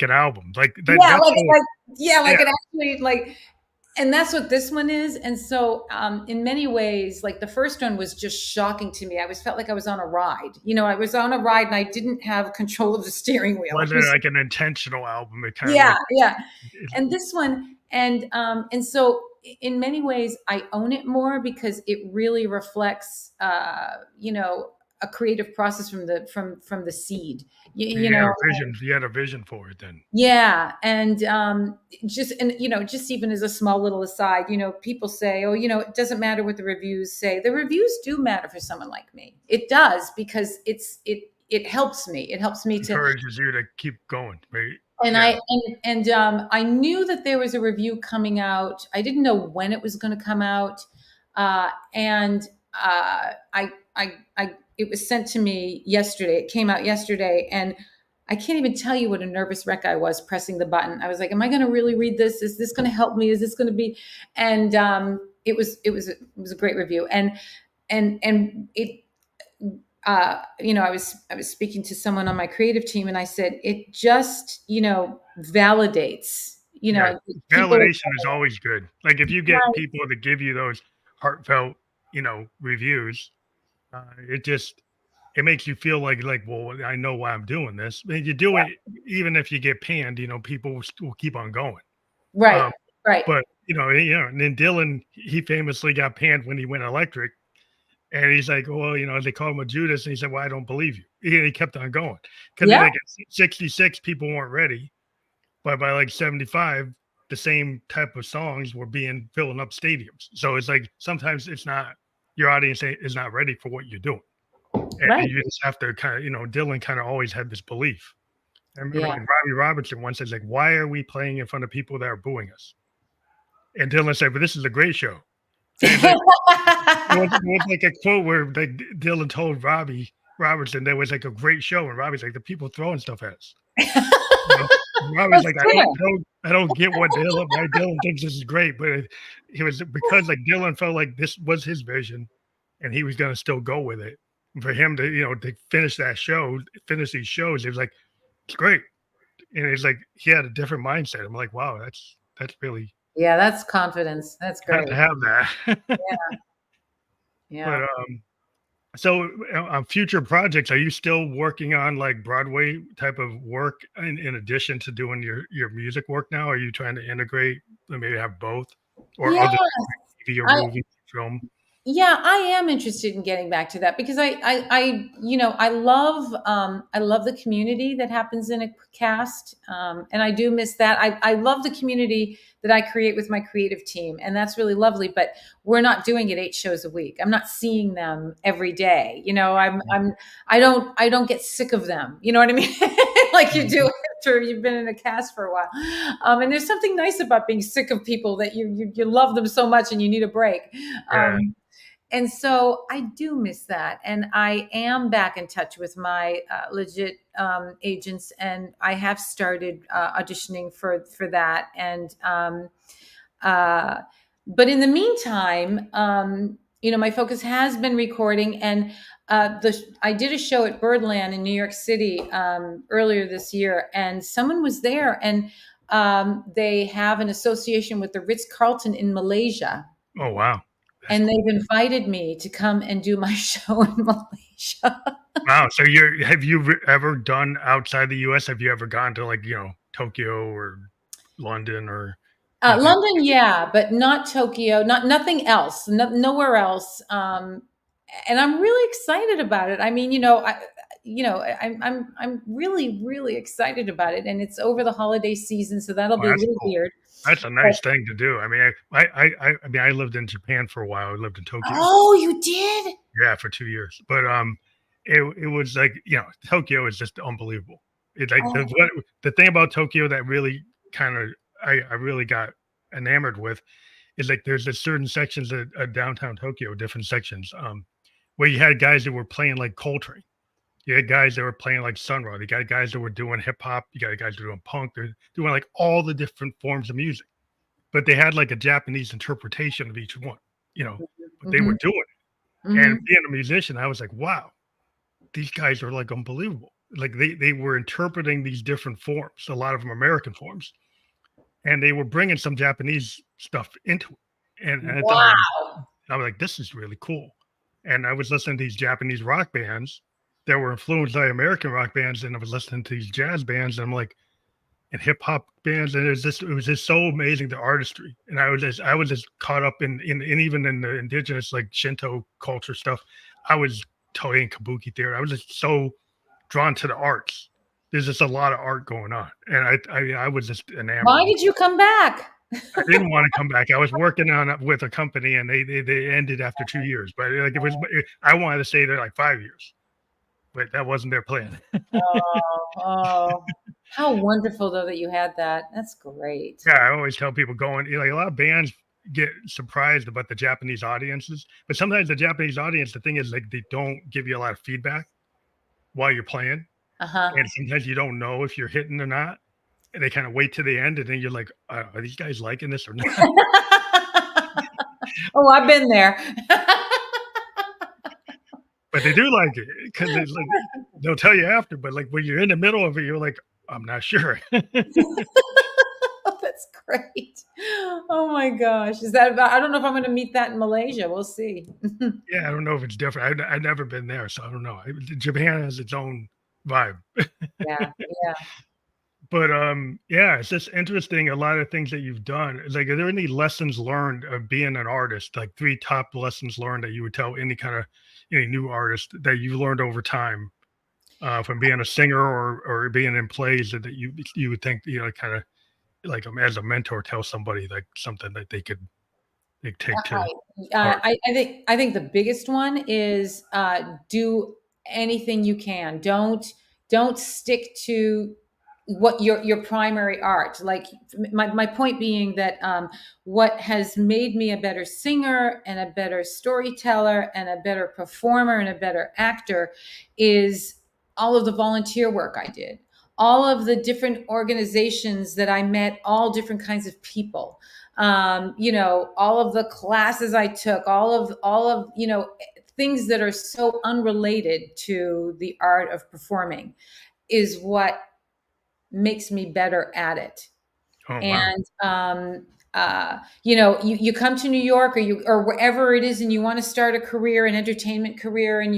an album, like that, it actually like. And that's what this one is. And so in many ways, like the first one was just shocking to me. I felt like I was on a ride. I was on a ride and I didn't have control of the steering wheel. Was it like an intentional album? It kind of yeah. And this one, and so in many ways, I own it more because it really reflects, a creative process from the seed. You know, vision. You had a vision for it then. Yeah, and just even as a small little aside, people say, oh, it doesn't matter what the reviews say. The reviews do matter for someone like me. It does, because it helps me. It helps me encourages you to keep going, right? And I knew that there was a review coming out. I didn't know when it was going to come out, it was sent to me yesterday. It came out yesterday, and I can't even tell you what a nervous wreck I was pressing the button. I was like, am I going to really read this? Is this going to help me? Is this going to be? And it was a great review. And it, I was speaking to someone on my creative team, and I said, it just, validates, validation is always good. Like if you get people to give you those heartfelt, reviews, it makes you feel like, well, I know why I'm doing this. I mean, you do it, even if you get panned, people will keep on going. Right. Right. But, and then Dylan, he famously got panned when he went electric, and he's like, well, they call him a Judas. And he said, well, I don't believe you. He kept on going. Cause like at 66, people weren't ready. But by like 75, the same type of songs were filling up stadiums. So it's like, sometimes it's not, your audience is not ready for what you're doing. And you just have to kind of, Dylan kind of always had this belief. I remember like Robbie Robertson once says, like, why are we playing in front of people that are booing us? And Dylan said, but this is a great show. It was like a quote where Dylan told Robbie Robertson there was like a great show, and Robbie's like, the people throwing stuff at us. Robbie's like, I don't get why Dylan thinks this is great, but it was because like Dylan felt like this was his vision, and he was going to still go with it. And for him to to finish these shows, it was like, it's great, and it's like he had a different mindset. I'm like, wow, that's really that's confidence. That's great to have that. Yeah. But so on future projects, are you still working on like Broadway type of work in addition to doing your music work now? Are you trying to integrate, maybe have both, or other TV or movie, film? Yeah, I am interested in getting back to that because I love the community that happens in a cast, and I do miss that. I love the community that I create with my creative team, and that's really lovely. But we're not doing it 8 shows a week. I'm not seeing them every day. I don't get sick of them. You know what I mean? Like you do after you've been in a cast for a while. And there's something nice about being sick of people that you love them so much and you need a break. And so I do miss that. And I am back in touch with my legit agents, and I have started auditioning for that. And but in the meantime, my focus has been recording. And I did a show at Birdland in New York City earlier this year, and someone was there, and they have an association with the Ritz-Carlton in Malaysia. Oh, wow. And they've invited me to come and do my show in Malaysia. Wow. So have you ever done outside the US? Have you ever gone to like, Tokyo or London or? London, yeah, but not Tokyo, nothing else, nowhere else. And I'm really excited about it. I mean, I'm really, really excited about it. And it's over the holiday season, so that'll Oh, be a that's little cool. weird. That's a But, nice thing to do. I mean, I lived in Japan for a while. I lived in Tokyo. oh, you did? Yeah, for 2 years. But, it was like, Tokyo is just unbelievable. It's like Oh, the thing about Tokyo that really kinda I really got enamored with is, like, there's this certain sections of downtown Tokyo, different sections, where you had guys that were playing, like, Coltrane. You had guys that were playing, like, Sun Ra. You got guys that were doing hip hop. You got guys that were doing punk. They're doing, like, all the different forms of music, but they had, like, a Japanese interpretation of each one, but they were mhm, doing it. And mhm. being a musician, I was like, "Wow, these guys are, like, unbelievable." Like, they were interpreting these different forms, a lot of them American forms, and they were bringing some Japanese stuff into it, and I thought Wow. I was like, "This is really cool." And I was listening to these Japanese rock bands that were influenced by American rock bands, and I was listening to these jazz bands, and I'm like, and hip hop bands, and it was just so amazing, the artistry. And I was just caught up in even in the indigenous, like, Shinto culture stuff. I was totally in kabuki theater. I was just so drawn to the arts. There's just a lot of art going on, and I was just Why enamored. did you come back? I didn't want to come back. I was working on it with a company, and they ended after 2 years. But, like, I wanted to stay there like 5 years, but that wasn't their plan. Oh, oh, how wonderful though that you had that. That's great. Yeah, I always tell people going, like, a lot of bands get surprised about the Japanese audiences, but sometimes the Japanese audience, the thing is, like, they don't give you a lot of feedback while you're playing, Uh-huh. and sometimes you don't know if you're hitting or not, and they kind of wait to the end, and then you're like, "Are these guys liking this or not?" Oh, I've been there. But they do like it because it's like they'll tell you after, but, like, when you're in the middle of it, you're like, "I'm not sure." Oh, that's great. Oh my gosh. Is that about, I don't know if I'm gonna meet that in Malaysia. We'll see. Yeah, I don't know if it's different. I've never been there, so I don't know. Japan has its own vibe. Yeah, yeah. But, yeah, it's just interesting, a lot of things that you've done. It's like, are there any lessons learned of being an artist, like 3 top lessons learned that you would tell any new artist that you learned over time, from being a singer or being in plays that you would think, kinda like, as a mentor, tell somebody, like, something that they take to heart? I think the biggest one is do anything you can. Don't stick to what your primary art. Like my point being that what has made me a better singer and a better storyteller and a better performer and a better actor is all of the volunteer work I did, all of the different organizations that I met, all different kinds of people, all of the classes I took, all of things that are so unrelated to the art of performing is what makes me better at it. Oh, wow. And you come to New York or wherever it is, and you want to start a career, an entertainment career, and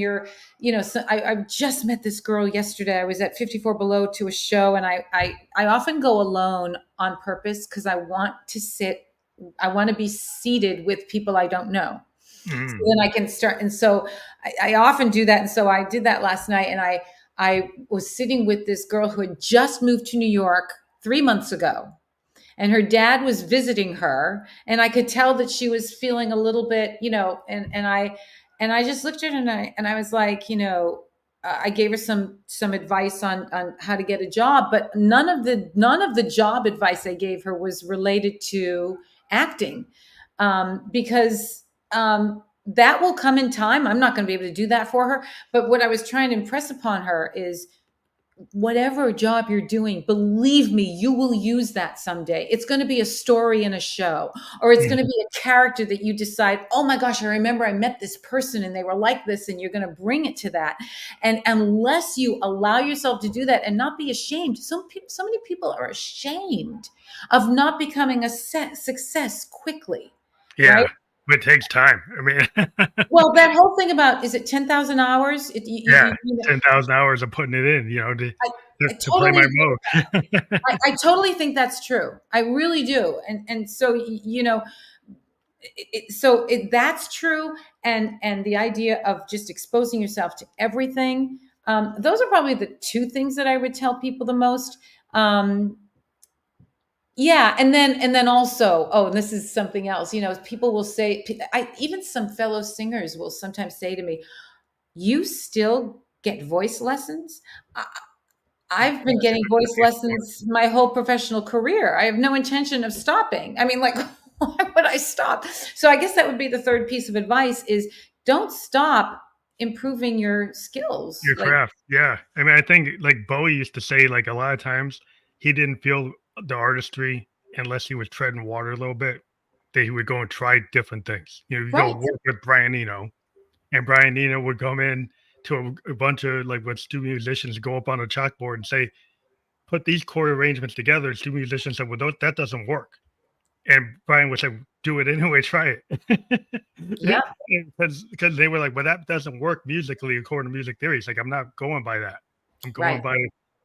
so I just met this girl yesterday. I was at 54 Below to a show, and I often go alone on purpose because I want to be seated with people I don't know. So Mm. then I can start. And so I often do that. And so I did that last night, and I was sitting with this girl who had just moved to New York 3 months ago, and her dad was visiting her, and I could tell that she was feeling a little bit, and I just looked at her, and I was like, I gave her some advice on how to get a job, but none of the job advice I gave her was related to acting, because that will come in time. I'm not going to be able to do that for her. But what I was trying to impress upon her is whatever job you're doing, believe me, you will use that someday. It's going to be a story in a show, or it's going to Mhm. be a character that you decide, oh my gosh, I remember I met this person and they were like this, and you're going to bring it to that. And unless you allow yourself to do that and not be ashamed, so many people are ashamed of not becoming a success quickly, right? Yeah, it takes time. I mean, Well, that whole thing about, is it 10,000 hours? yeah, 10,000 hours of putting it in, to I, to I to play totally my agree with that. mode. I totally think that's true. I really do. And so, that's true. And the idea of just exposing yourself to everything, Those are probably the two things that I would tell people the most. Yeah, and then also, oh, and this is something else. People will say, even some fellow singers will sometimes say to me, "You still get voice lessons?" I've been getting voice lessons my whole professional career. I have no intention of stopping. I mean, like, why would I stop? So I guess that would be the third piece of advice: is don't stop improving your skills. Your Like, craft. Yeah. I mean, I think like Bowie used to say, like a lot of times he didn't feel the artistry unless he was treading water a little bit, that he would go and try different things. You go right, work with Brian Eno, and Brian Eno would come in to a bunch of like what student musicians go up on a chalkboard and say, put these chord arrangements together. And student musicians said, well, that doesn't work. And Brian would say, do it anyway, try it. yeah, Because they were like, well, that doesn't work musically according to music theory. He's like, I'm not going by that. I'm going right, by,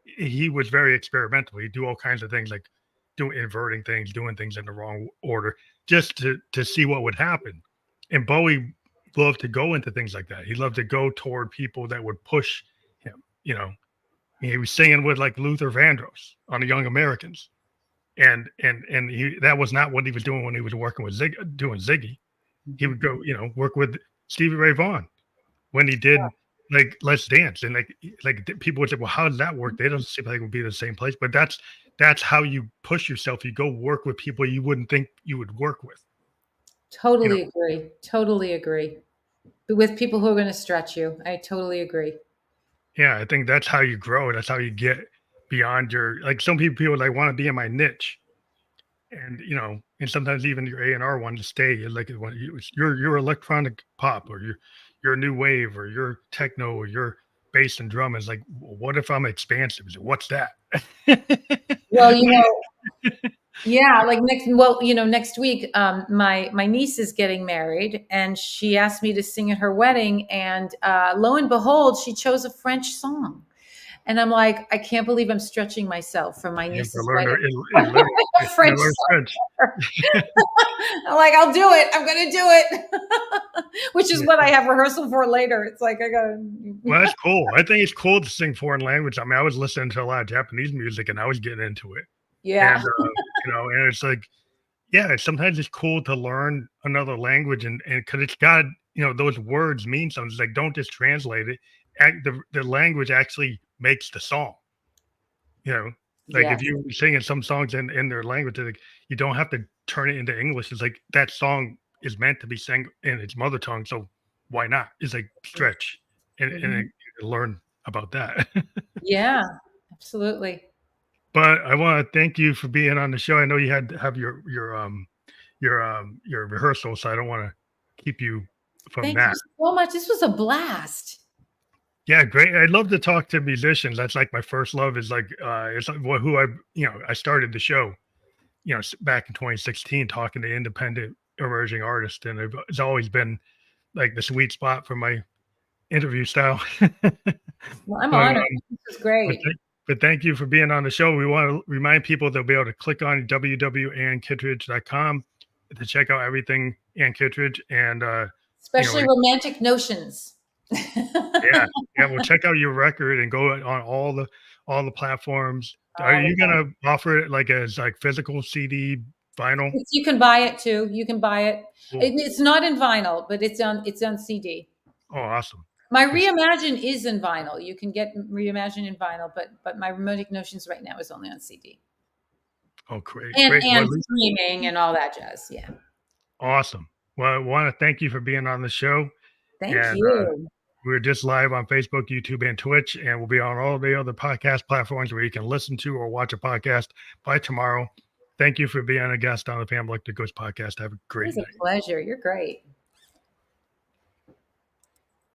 he was very experimental. He'd do all kinds of things like inverting things, doing things in the wrong order, just to see what would happen. And Bowie loved to go into things like that. He loved to go toward people that would push him. He was singing with like Luther Vandross on the Young Americans. And that was not what he was doing when he was working with doing Ziggy. He would go, work with Stevie Ray Vaughan when he did like Let's Dance, and like people would say, well, how does that work? They don't seem like it would be the same place, but that's how you push yourself. You go work with people you wouldn't think you would work with. totally agree. Totally agree. But with people who are going to stretch you, I totally agree. Yeah, I think that's how you grow. That's how you get beyond your, like some people like want to be in my niche, and and sometimes even your A&R want to stay like your electronic pop, or your new wave, or your techno, or your bass and drum. Is like, what if I'm expansive? What's that? Well, yeah, like next week, my niece is getting married, and she asked me to sing at her wedding, and lo and behold, she chose a French song. And I'm like, I can't believe I'm stretching myself for my niece's wedding. French song. I'm like, I'll do it. I'm going to do it. Which is what I have rehearsal for later. It's like, I got to. Well, that's cool. I think it's cool to sing foreign language. I mean, I was listening to a lot of Japanese music and I was getting into it. Yeah. And, and it's like, yeah, sometimes it's cool to learn another language, and because it's got, those words mean something. It's like, don't just translate it. The language actually makes the song. Like if you're singing some songs in their language, like, you don't have to turn it into English. It's like that song is meant to be sang in its mother tongue, so why not? It's like stretch and learn about that. Yeah, absolutely. But I want to thank you for being on the show. I know you had to have your rehearsal, so I don't want to keep you from Thank that. you so much. This was a blast. Yeah, great. I love to talk to musicians. That's like my first love, is like it's like who I started the show, back in 2016, talking to independent emerging artists, and it's always been like the sweet spot for my interview style. Well, I'm honored. This is great. But thank you for being on the show. We want to remind people they'll be able to click on www.annkittredge.com to check out everything Ann Kittredge, and especially Romantic Notions. yeah. Well, check out your record and go on all the platforms. Are you gonna offer it like as like physical CD, vinyl? You can buy it too. You can buy it. Cool. It's not in vinyl, but it's on CD. Oh, awesome. My Reimagine is in vinyl. You can get Reimagine in vinyl, but my Romantic Notions right now is only on CD. Oh, great. And Well, streaming and all that jazz. Yeah. Awesome. Well, I want to thank you for being on the show. Thank you. We're just live on Facebook, YouTube, and Twitch, and we'll be on all the other podcast platforms where you can listen to or watch a podcast by tomorrow. Thank you for being a guest on the Family Electric Ghost podcast. Have a great night. It's a pleasure. You're great.